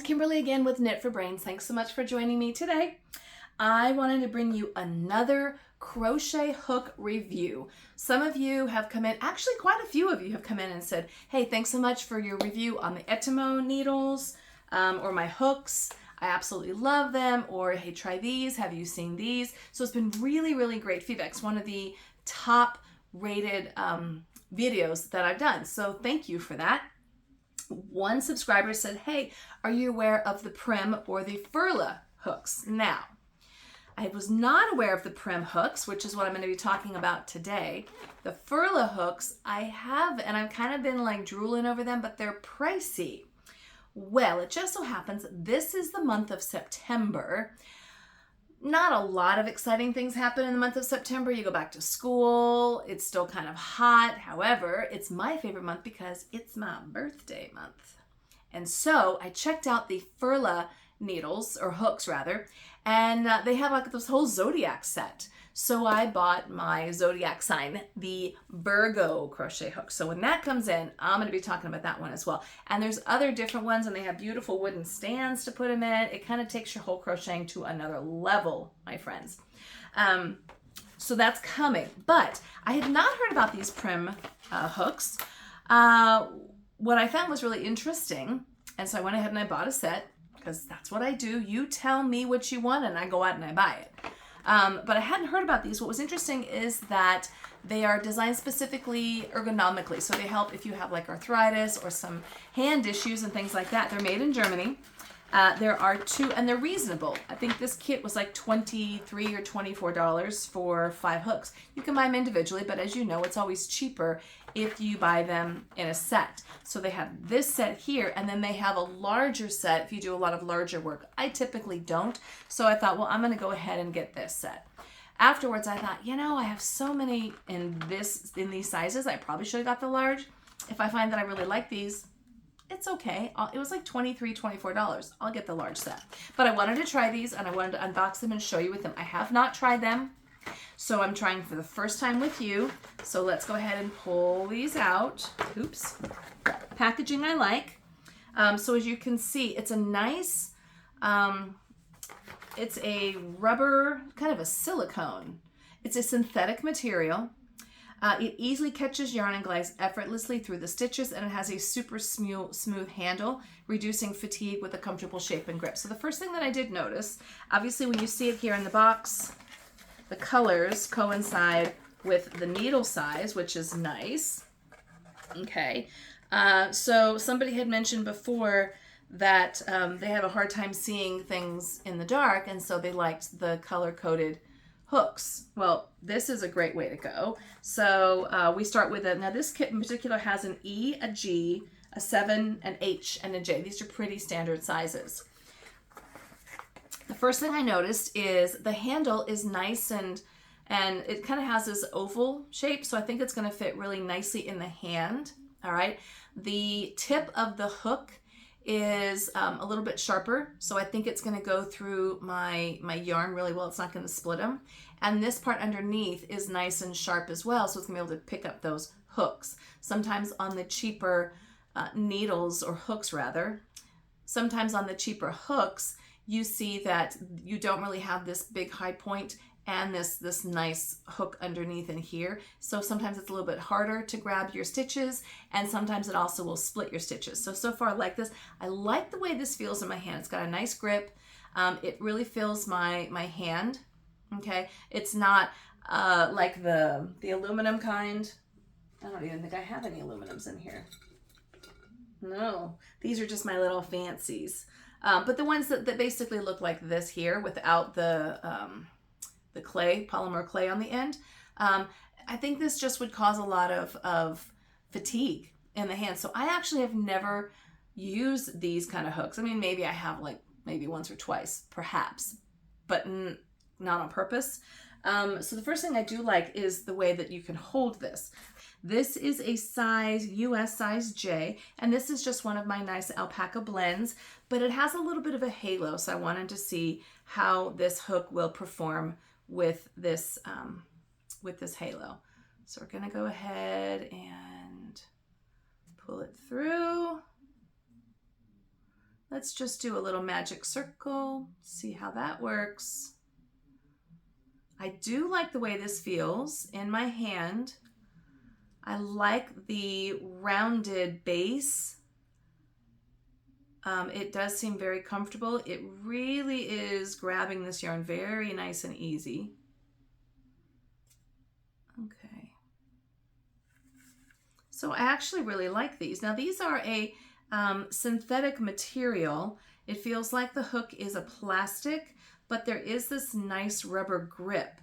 friend, Kimberly again with Knit for Brains. Thanks so much for joining me today. I wanted to bring you another crochet hook review. Some of you have come in, actually quite a few of you have come in and said, hey, thanks so much for your review on the Etimo needles or my hooks. I absolutely love them. Or hey, try these. Have you seen these? So it's been really, really great feedback. It's one of the top rated videos that I've done. So thank you for that. One subscriber said, hey, are you aware of the Prym or the Furla hooks? Now, I was not aware of the Prym hooks, which is what I'm going to be talking about today. The Furla hooks I have, and I've kind of been like drooling over them, but they're pricey. Well, it just so happens this is the month of September. Not a lot of exciting things happen in the month of September. You go back to school. It's still kind of hot. However, it's my favorite month because it's my birthday month. And so I checked out the Furla needles, or hooks rather, and they have like this whole zodiac set. So I bought my zodiac sign, the Virgo crochet hook. So when that comes in, I'm going to be talking about that one as well. And there's other different ones, and they have beautiful wooden stands to put them in. It kind of takes your whole crocheting to another level, my friends. So that's coming. But I had not heard about these Prym hooks. What I found was really interesting, and so I went ahead and I bought a set, because that's what I do. You tell me what you want, and I go out and I buy it. But I hadn't heard about these. What was interesting is that they are designed specifically ergonomically. So they help if you have like arthritis or some hand issues and things like that. They're made in Germany. There are two, and they're reasonable. I think this kit was like $23 or $24 for 5 hooks. You can buy them individually, but as you know, it's always cheaper if you buy them in a set. So they have this set here, and then they have a larger set if you do a lot of larger work. I typically don't, so I thought, well, I'm going to go ahead and get this set. Afterwards, I thought, you know, I have so many in these sizes. I probably should have got the large. If I find that I really like these, it's okay. It was like $23, $24. I'll get the large set. But I wanted to try these, and I wanted to unbox them and show you with them. I have not tried them, so I'm trying for the first time with you. So let's go ahead and pull these out. Oops. Packaging I like. So as you can see, it's a nice, it's a rubber, kind of a silicone. It's a synthetic material. It easily catches yarn and glides effortlessly through the stitches, and it has a super smooth handle, reducing fatigue with a comfortable shape and grip. So the first thing that I did notice, obviously when you see it here in the box, the colors coincide with the needle size, which is nice. Okay, so somebody had mentioned before that they have a hard time seeing things in the dark, and so they liked the color-coded hooks. Well, this is a great way to go. So we start with now this kit in particular has an E, a G, a 7, an H, and a J. These are pretty standard sizes. The first thing I noticed is the handle is nice, and it kind of has this oval shape, so I think it's going to fit really nicely in the hand. All right. The tip of the hook is a little bit sharper, so I think it's going to go through my yarn really well. It's not going to split them. And this part underneath is nice and sharp as well, so it's going to be able to pick up those hooks. Sometimes on the cheaper needles, or hooks rather, sometimes on the cheaper hooks, you see that you don't really have this big high point and this nice hook underneath in here. So sometimes it's a little bit harder to grab your stitches, and sometimes it also will split your stitches. So far I like this. I like the way this feels in my hand. It's got a nice grip. It really fills my hand. Okay, it's not like the aluminum kind. I don't even think I have any aluminums in here. No, these are just my little fancies. But the ones that basically look like this here without the clay, polymer clay on the end, I think this just would cause a lot of fatigue in the hand. So I actually have never used these kind of hooks. I mean, maybe I have like maybe once or twice, perhaps, but not on purpose. So the first thing I do like is the way that you can hold this. This is a size, US size J, and this is just one of my nice alpaca blends, but it has a little bit of a halo, so I wanted to see how this hook will perform with this halo. So we're gonna go ahead and pull it through. let's just do a little magic circle, see how that works. I do like the way this feels in my hand. I like the rounded base. It does seem very comfortable. It really is grabbing this yarn very nice and easy. Okay. So I actually really like these. Now these are a synthetic material. It feels like the hook is a plastic, but there is this nice rubber grip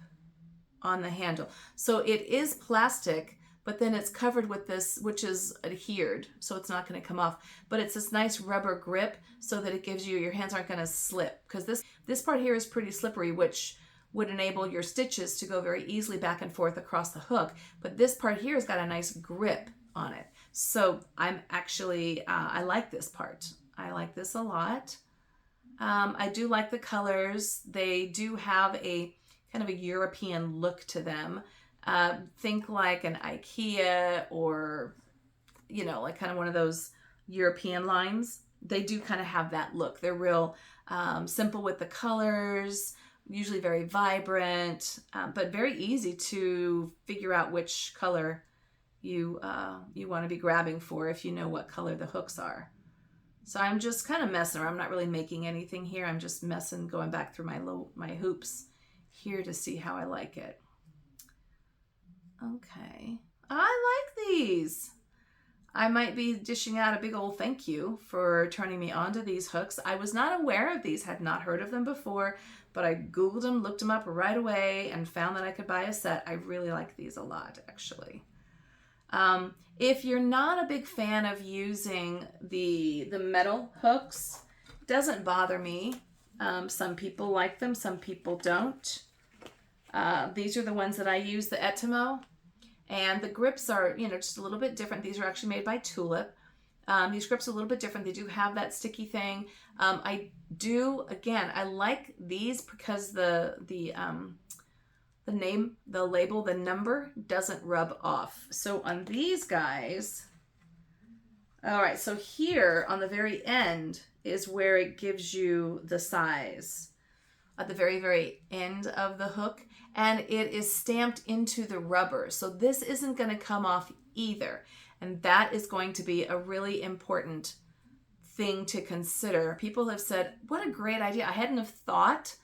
on the handle. So it is plastic, but then it's covered with this, which is adhered, so it's not going to come off. But it's this nice rubber grip so that it gives you, your hands aren't going to slip, because this part here is pretty slippery, which would enable your stitches to go very easily back and forth across the hook. But this part here has got a nice grip on it. So I'm actually, I like this part. I like this a lot. I do like the colors. They do have a kind of a European look to them. Think like an IKEA or, you know, like kind of one of those European lines. They do kind of have that look. They're real simple with the colors, usually very vibrant, but very easy to figure out which color you want to be grabbing for if you know what color the hooks are. So I'm just kind of messing around. I'm not really making anything here. I'm just messing, going back through my hoops here to see how I like it. Okay, I like these. I might be dishing out a big old thank you for turning me onto these hooks. I was not aware of these, had not heard of them before, but I Googled them, looked them up right away, and found that I could buy a set. I really like these a lot, actually. If you're not a big fan of using the metal hooks, it doesn't bother me. Some people like them, some people don't. These are the ones that I use, the Etimo. And the grips are, you know, just a little bit different. These are actually made by Tulip. These grips are a little bit different. They do have that sticky thing. I do, again, I like these because the name, the label, the number doesn't rub off. So on these guys, all right, so here on the very end is where it gives you the size at the very, very end of the hook, and it is stamped into the rubber. So this isn't going to come off either. And that is going to be a really important thing to consider. People have said, what a great idea. I hadn't have thought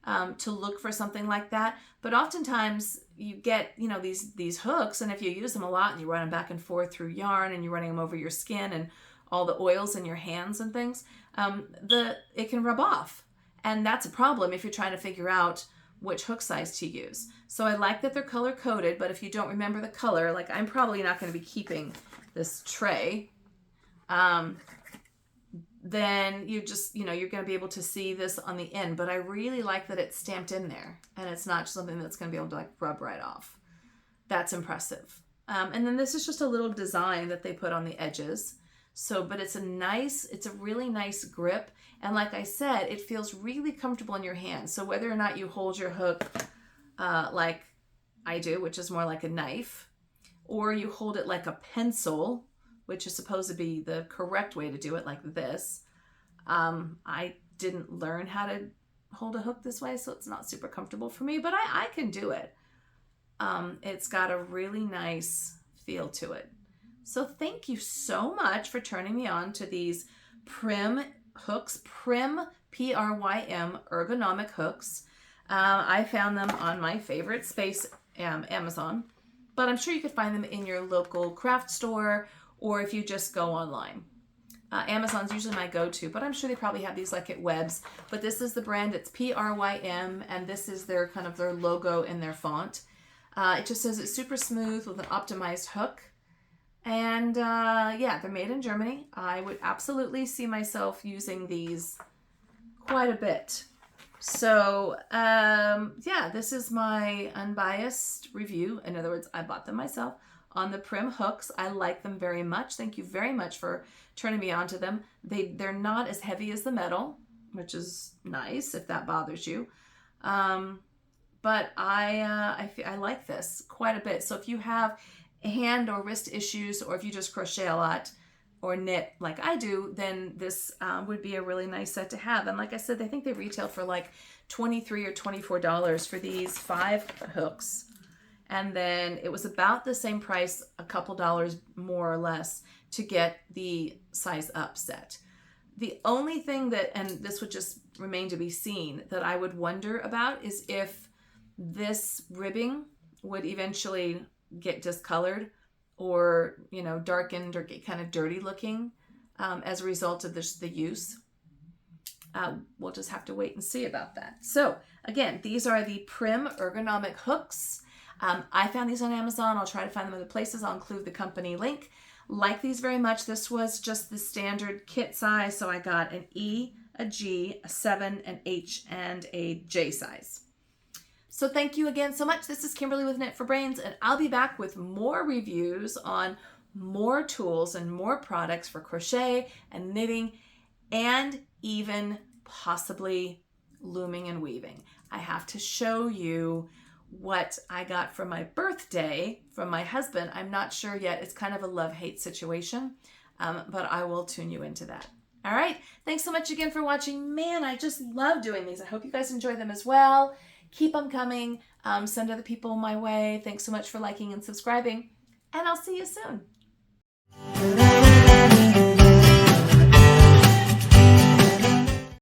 to look for something like that. But oftentimes you get, you know, these hooks, and if you use them a lot and you run them back and forth through yarn and you're running them over your skin and all the oils in your hands and things, it can rub off. And that's a problem if you're trying to figure out which hook size to use. So I like that they're color coded, but if you don't remember the color, like I'm probably not going to be keeping this tray, then you just, you know, you're going to be able to see this on the end. But I really like that it's stamped in there and it's not something that's going to be able to like rub right off. That's impressive. And then this is just a little design that they put on the edges. So, but it's a really nice grip. And like I said, it feels really comfortable in your hand. So whether or not you hold your hook like I do, which is more like a knife, or you hold it like a pencil, which is supposed to be the correct way to do it, like this. I didn't learn how to hold a hook this way, so it's not super comfortable for me, but I can do it. It's got a really nice feel to it. So thank you so much for turning me on to these Prym hooks, Prym, P-R-Y-M, ergonomic hooks. I found them on my favorite space, Amazon, but I'm sure you could find them in your local craft store or if you just go online. Amazon's usually my go-to, but I'm sure they probably have these like at Webs. But this is the brand, it's Prym, and this is their kind of their logo in their font. It just says it's super smooth with an optimized hook. And yeah, they're made in Germany. I would absolutely see myself using these quite a bit. So yeah, this is my unbiased review. In other words, I bought them myself on the Prym hooks. I like them very much. Thank you very much for turning me onto them. They're not as heavy as the metal, which is nice if that bothers you. But I like this quite a bit. So if you have hand or wrist issues, or if you just crochet a lot, or knit like I do, then this would be a really nice set to have. And like I said, I think they retail for like $23 or $24 for these 5 hooks. And then it was about the same price, a couple dollars more or less, to get the size up set. The only thing that, and this would just remain to be seen, that I would wonder about is if this ribbing would eventually get discolored or, you know, darkened or get kind of dirty looking as a result of the use. We'll just have to wait and see about that. So again, these are the Prym ergonomic hooks. I found these on Amazon. I'll try to find them other places. I'll include the company link. Like these very much. This was just the standard kit size. So I got an E, a G, a 7, an H, and a J size. So thank you again so much. This is Kimberly with Knit for Brains, and I'll be back with more reviews on more tools and more products for crochet and knitting, and even possibly looming and weaving. I have to show you what I got for my birthday from my husband. I'm not sure yet. It's kind of a love-hate situation, but I will tune you into that. All right. Thanks so much again for watching. Man, I just love doing these. I hope you guys enjoy them as well. Keep them coming. Send other people my way. Thanks so much for liking and subscribing, and I'll see you soon.